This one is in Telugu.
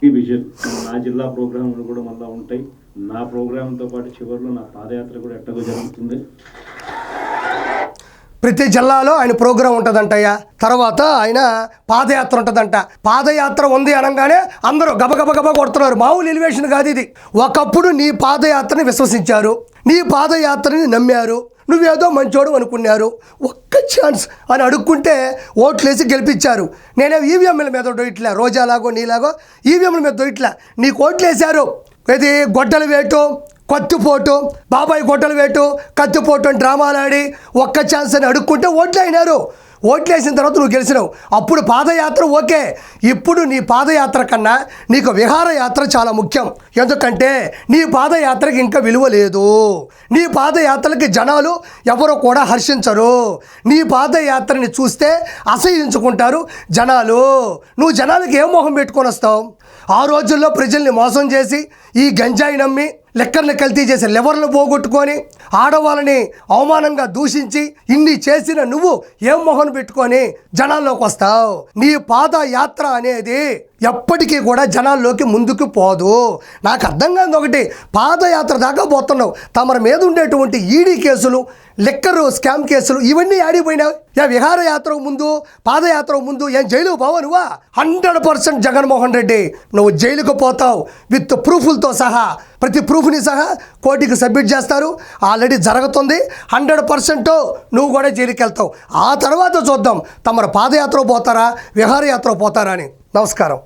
ఈ విజన్ నా జిల్లా ప్రోగ్రాంలు కూడా మళ్ళీ ఉంటాయి. నా ప్రోగ్రాంతో పాటు చివరిలో నా పాదయాత్ర కూడా ఎట్టగో జరుగుతుంది. ప్రతి జిల్లాలో ఆయన ప్రోగ్రాం ఉంటుందంటయ్యా. తర్వాత ఆయన పాదయాత్ర ఉంటుందంట. పాదయాత్ర ఉంది అనగానే అందరూ గబగబ కొడుతున్నారు. మామూలు ఎలివేషన్ కాదు ఇది. ఒకప్పుడు నీ పాదయాత్రని విశ్వసించారు, నీ పాదయాత్రని నమ్మారు, నువ్వేదో మంచోడు అనుకున్నారు. ఒక్క ఛాన్స్ అని అడుక్కుంటే ఓట్లేసి గెలిపించారు. నేనే ఈవీఎంల మీద దొయిట్లా, రోజాలాగో నీలాగో ఈవీఎంల మీద దొయిట్లా. నీకు ఓట్లేశారు. ఇది గొడ్డల వేటు, కత్తిపోటు, బాబాయ్ గొడ్డలు వేటు, కత్తిపోటు అని డ్రామాలు ఆడి ఒక్క ఛాన్స్ అని అడుక్కుంటే ఓట్లు అయినారు. ఓట్లేసిన తర్వాత నువ్వు గెలిచినావు. అప్పుడు పాదయాత్ర ఓకే. ఇప్పుడు నీ పాదయాత్ర కన్నా నీకు విహారయాత్ర చాలా ముఖ్యం. ఎందుకంటే నీ పాదయాత్రకి ఇంకా విలువ లేదు. నీ పాదయాత్రలకి జనాలు ఎవరు కూడా హర్షించరు. నీ పాదయాత్రని చూస్తే అసహ్యించుకుంటారు జనాలు. నువ్వు జనాలకి ఏం మొహం పెట్టుకొని వస్తావు? ఆ రోజుల్లో ప్రజల్ని మోసం చేసి, ఈ గంజాయి నమ్మి, లెక్కర్ని కల్తీ చేసి, లివర్లు పోగొట్టుకొని, ఆడవాళ్ళని అవమానంగా దూషించి ఇన్ని చేసిన నువ్వు ఏం మొహం పెట్టుకొని జనాల్లోకి వస్తావు? నీ పాదయాత్ర అనేది ఎప్పటికీ కూడా జనాల్లోకి ముందుకు పోదు. నాకు అర్థం కాదు ఒకటి, పాదయాత్ర దాకా పోతున్నావు. తమరి మీద ఉండేటువంటి ఈడీ కేసులు, లిక్కరు స్కామ్ కేసులు ఇవన్నీ ఆడిపోయినావు. విహారయాత్రకు ముందు, పాదయాత్రకు ముందు ఏం జైలుకు పోవా నువ్వా? 100% జగన్మోహన్ రెడ్డి నువ్వు జైలుకు పోతావు విత్ ప్రూఫ్లతో సహా. ప్రతి ప్రూఫ్ని సహా కోర్టుకి సబ్మిట్ చేస్తారు. ఆల్రెడీ జరుగుతుంది. 100% నువ్వు కూడా జైలుకి వెళ్తావు. ఆ తర్వాత చూద్దాం తమరు పాదయాత్ర పోతారా, విహారయాత్ర పోతారా అని. నమస్కారం.